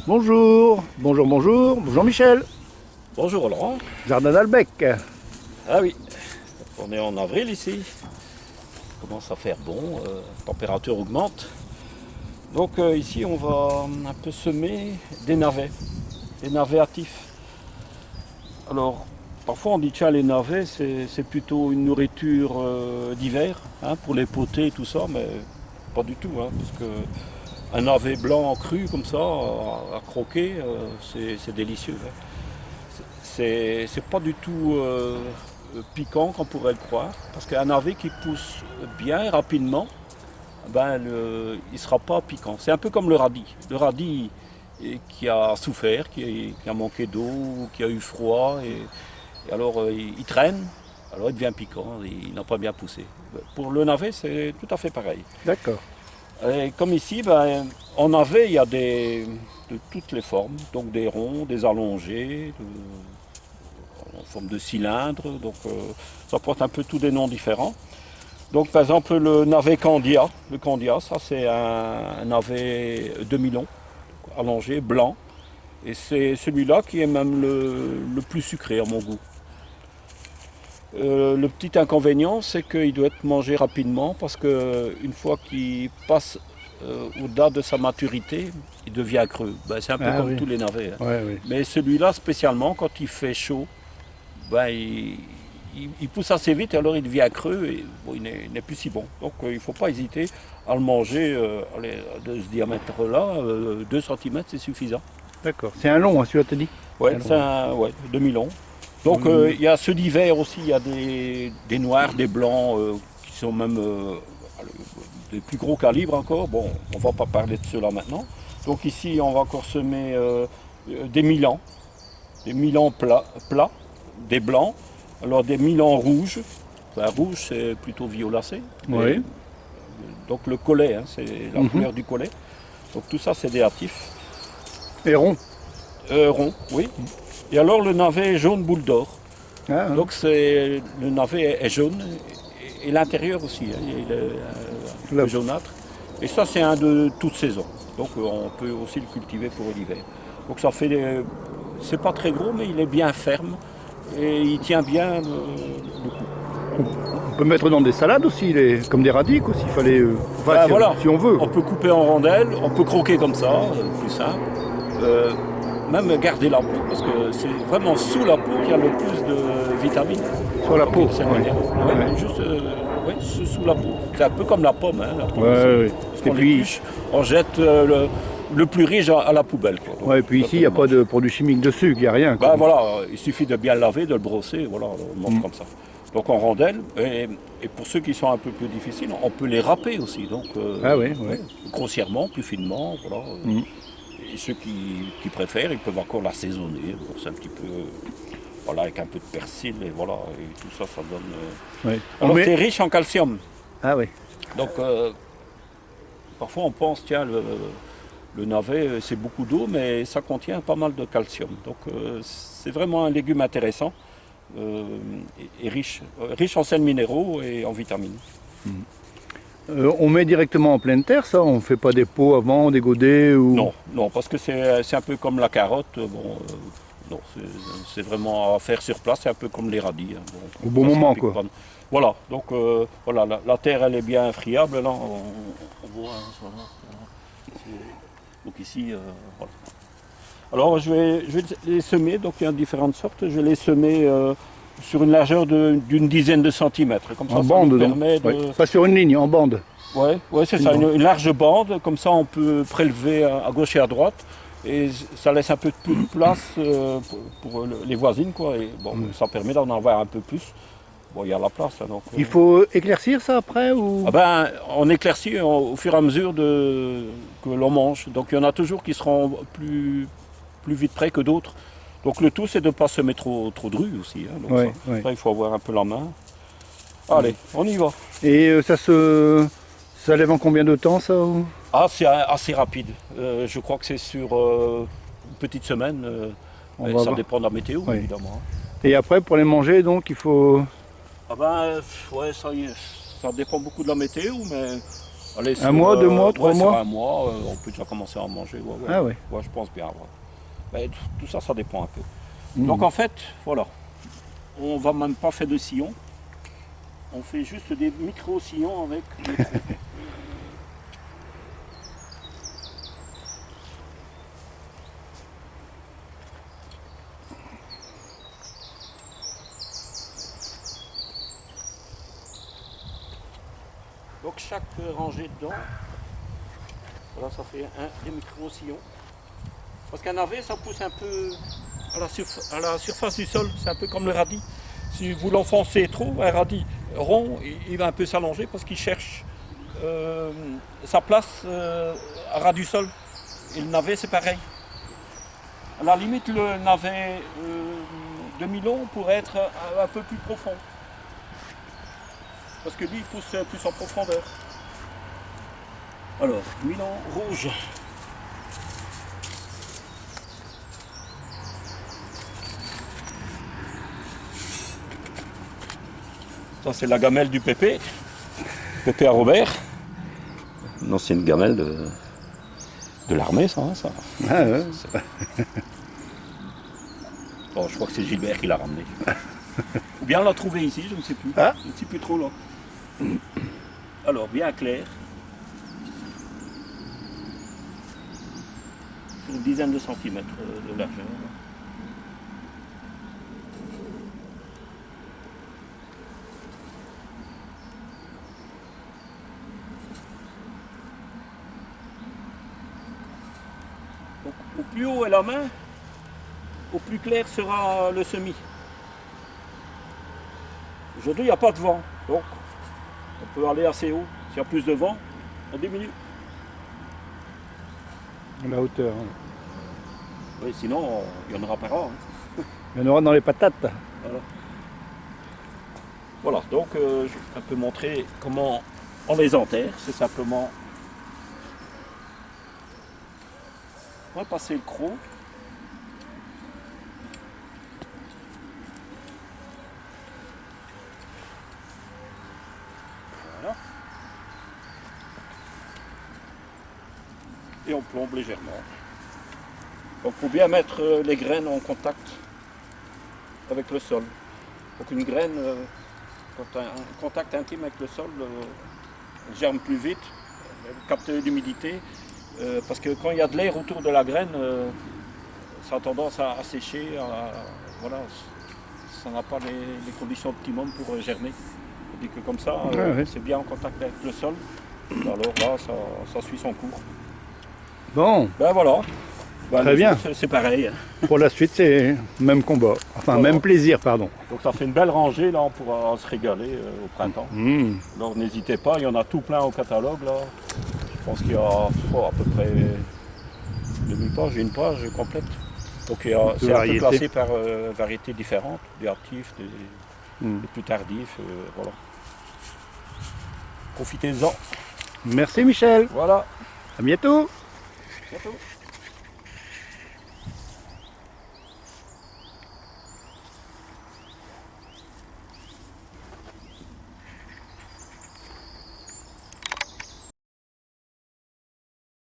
Bonjour, bonjour, bonjour, Jean-Michel, Bonjour Laurent. Jardin d'Albec. Ah oui, on est en avril ici. Il commence à faire bon, la température augmente. Donc ici on va un peu semer des navets actifs. Alors parfois on dit tiens les navets c'est plutôt une nourriture d'hiver hein, pour les potés et tout ça, mais pas du tout, hein, parce que un navet blanc cru comme ça à croquer, c'est délicieux, hein. C'est pas du tout piquant qu'on pourrait le croire, parce qu'un navet qui pousse bien et rapidement, il ne sera pas piquant. C'est un peu comme le radis. Le radis qui a souffert, qui a manqué d'eau, qui a eu froid, et alors il traîne, alors il devient piquant, il n'a pas bien poussé. Pour le navet, c'est tout à fait pareil. D'accord. Et comme ici, en navet, il y a de toutes les formes, donc des ronds, des allongés, en forme de cylindre, donc ça porte un peu tous des noms différents. Donc par exemple le navet Candia, le Candia, ça c'est un navet demi-long, allongé, blanc, et c'est celui-là qui est même le plus sucré à mon goût. Le petit inconvénient, c'est qu'il doit être mangé rapidement parce qu'une fois qu'il passe au-delà de sa maturité, il devient creux. C'est un peu comme tous les navets, hein. Ouais, oui. Mais celui-là spécialement, quand il fait chaud, il pousse assez vite et alors il devient creux et bon, il n'est plus si bon. Donc il ne faut pas hésiter à le manger de ce diamètre-là. 2 cm c'est suffisant. D'accord. C'est un long, hein, celui-là, t'as dit? Ouais, Alors, c'est un demi-long. Donc il y a ceux d'hiver aussi, il y a des noirs, des blancs qui sont même des plus gros calibres encore. Bon, on ne va pas parler de ceux-là maintenant. Donc ici on va encore semer des milans plats, des blancs, alors des milans rouges. Rouge c'est plutôt violacé. Oui. Donc le collet, hein, c'est la couleur du collet. Donc tout ça c'est des hâtifs. Et rond. Rond, oui. Et alors le navet jaune boule d'or. Ah, hein. Donc le navet est jaune et l'intérieur aussi, hein, il est un peu jaunâtre. Et ça c'est un de toute saison. Donc on peut aussi le cultiver pour l'hiver. Donc ça fait c'est pas très gros mais il est bien ferme et il tient bien le coup. On peut mettre dans des salades aussi, comme des radis, quoi, s'il fallait. Enfin, Voilà, si on veut. on peut couper en rondelles, on peut croquer comme ça, plus simple. Même garder la peau, parce que c'est vraiment sous la peau qu'il y a le plus de vitamines. Sur la peau. C'est Ouais. juste sous la peau. C'est un peu comme la pomme. Hein, la pomme Ouais. parce Et qu'on puis, l'épluche, on jette le plus riche à la poubelle, quoi. Donc, ouais, et puis ici, il n'y a pas de produits chimiques dessus, il n'y a rien, quoi. voilà, il suffit de bien le laver, de le brosser, voilà, on mange comme ça. Donc en rondelles, et pour ceux qui sont un peu plus difficiles, on peut les râper aussi. Donc, Ah oui, oui. grossièrement, plus finement, voilà. Et ceux qui préfèrent, ils peuvent encore l'assaisonner. C'est un petit peu, voilà, avec un peu de persil et voilà, et tout ça, ça donne. Ouais. Alors c'est riche en calcium. Ah oui. Donc parfois on pense, tiens, le navet c'est beaucoup d'eau, mais ça contient pas mal de calcium. Donc c'est vraiment un légume intéressant et riche en sels minéraux et en vitamines. On met directement en pleine terre, ça? On fait pas des pots avant, des godets ou... Non, parce que c'est un peu comme la carotte. Non, c'est vraiment à faire sur place, c'est un peu comme les radis, hein. Bon, Au bon ça moment, pique quoi. pas. Voilà, donc voilà, la terre elle est bien friable, là, on voit, hein, voilà. Donc ici, voilà. Alors je vais les semer, donc il y a différentes sortes, je vais les semer sur une largeur d'une dizaine de centimètres. Comme ça, En ça bande, nous donc. permet de... Ouais. Pas sur une ligne, en bande. Ouais, c'est ça, une large bande, comme ça on peut prélever à gauche et à droite, et ça laisse un peu plus de place pour les voisines, quoi, et bon, ça permet d'en avoir un peu plus. Bon, il y a la place, hein, donc... Il faut éclaircir ça après ou... On éclaircit au fur et à mesure que l'on mange, donc il y en a toujours qui seront plus vite prêts que d'autres. Donc le tout c'est de ne pas semer trop dru aussi, hein, donc Ouais, ça, ouais. il faut avoir un peu la main. Allez, on y va. Et ça lève en combien de temps ça ou... Ah, c'est assez rapide. Je crois que c'est sur une petite semaine. On Mais va ça voir. dépend de la météo, Oui. évidemment. Et après pour les manger donc il faut... Ouais, ça dépend beaucoup de la météo, mais Allez, Un mois, 2 mois, 3 ouais, mois? Sur un mois, on peut déjà commencer à en manger. Ouais, ouais. Ah ouais. Ouais, je pense bien. Ouais. Mais tout ça, ça dépend un peu. Mhm. Donc en fait, voilà. On va même pas faire de sillon. On fait juste des micro-sillons avec le trou. Donc chaque rangée dedans, voilà, ça fait des micro-sillons. Parce qu'un navet, ça pousse un peu à la surface du sol, c'est un peu comme le radis. Si vous l'enfoncez trop, un radis rond, il va un peu s'allonger parce qu'il cherche sa place à ras du sol. Et le navet, c'est pareil. À la limite, le navet de Milon pourrait être un peu plus profond. Parce que lui, il pousse plus en profondeur. Alors, Milon rouge. Ça, c'est la gamelle du Pépé. Pépé à Robert. Une ancienne gamelle de l'armée, ça. Hein, ça. Ah, ouais. Oh, je crois que c'est Gilbert qui l'a ramené. Ou bien on l'a trouvé ici, je ne sais plus. Ah. Je ne sais plus trop là. Alors, bien clair. Sur une dizaine de centimètres de largeur. Donc, au plus haut est la main, au plus clair sera le semis. Aujourd'hui, il n'y a pas de vent, donc on peut aller assez haut. S'il y a plus de vent, on diminue. La hauteur. Hein. Oui, sinon, il n'y en aura pas. Hein. Il y en aura dans les patates. Voilà, donc je vais un peu montrer comment on les enterre. C'est simplement, on va passer le croc. Voilà. Et on plombe légèrement. Donc il faut bien mettre les graines en contact avec le sol. Donc une graine, quand un contact intime avec le sol, elle germe plus vite, elle capte l'humidité, parce que quand il y a de l'air autour de la graine, ça a tendance à sécher, voilà, ça n'a pas les conditions optimum pour germer. Et que comme ça, ouais. c'est bien en contact avec le sol, alors là, ça suit son cours. Bon, Ben voilà. Ben, très bien. C'est pareil. Pour la suite, c'est même combat. Enfin, Voilà. même plaisir, pardon. Donc ça fait une belle rangée, là, on pourra se régaler au printemps. Mmh. Alors n'hésitez pas, il y en a tout plein au catalogue là. Je pense qu'il y a à peu près demi-page, une page complète. Donc c'est un peu variétés. classé par variétés différentes, des actifs, des Mmh. plus tardifs, voilà. Profitez-en. Merci Michel. Voilà. À bientôt. Bientôt.